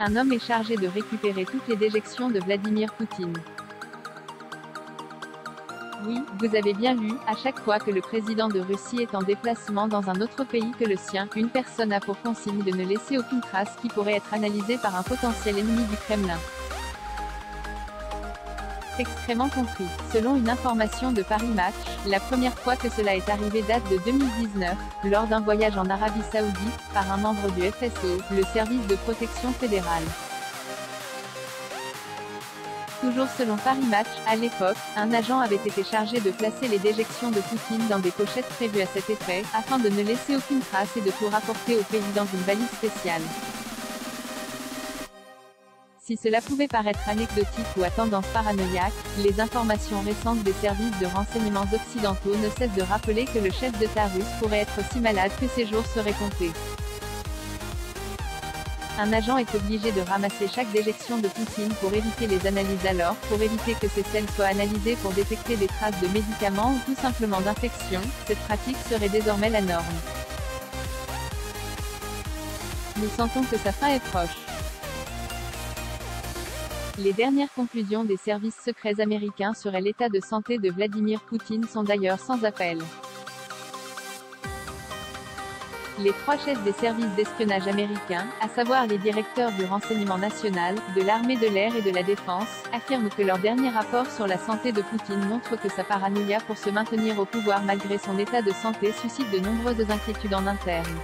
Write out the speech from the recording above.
Un homme est chargé de récupérer toutes les déjections de Vladimir Poutine. Oui, vous avez bien lu, à chaque fois que le président de Russie est en déplacement dans un autre pays que le sien, une personne a pour consigne de ne laisser aucune trace qui pourrait être analysée par un potentiel ennemi du Kremlin. Extrêmement compris. Selon une information de Paris Match, la première fois que cela est arrivé date de 2019, lors d'un voyage en Arabie Saoudite, par un membre du FSO, le service de protection fédérale. Toujours selon Paris Match, à l'époque, un agent avait été chargé de placer les déjections de Poutine dans des pochettes prévues à cet effet, afin de ne laisser aucune trace et de tout rapporter au pays dans une valise spéciale. Si cela pouvait paraître anecdotique ou à tendance paranoïaque, les informations récentes des services de renseignements occidentaux ne cessent de rappeler que le chef d'État russe pourrait être si malade que ses jours seraient comptés. Un agent est obligé de ramasser chaque déjection de Poutine pour éviter les analyses alors, pour éviter que ces selles soient analysées pour détecter des traces de médicaments ou tout simplement d'infections. Cette pratique serait désormais la norme. Nous sentons que sa fin est proche. Les dernières conclusions des services secrets américains sur l'état de santé de Vladimir Poutine sont d'ailleurs sans appel. Les trois chefs des services d'espionnage américains, à savoir les directeurs du renseignement national, de l'armée de l'air et de la défense, affirment que leur dernier rapport sur la santé de Poutine montre que sa paranoïa pour se maintenir au pouvoir malgré son état de santé suscite de nombreuses inquiétudes en interne.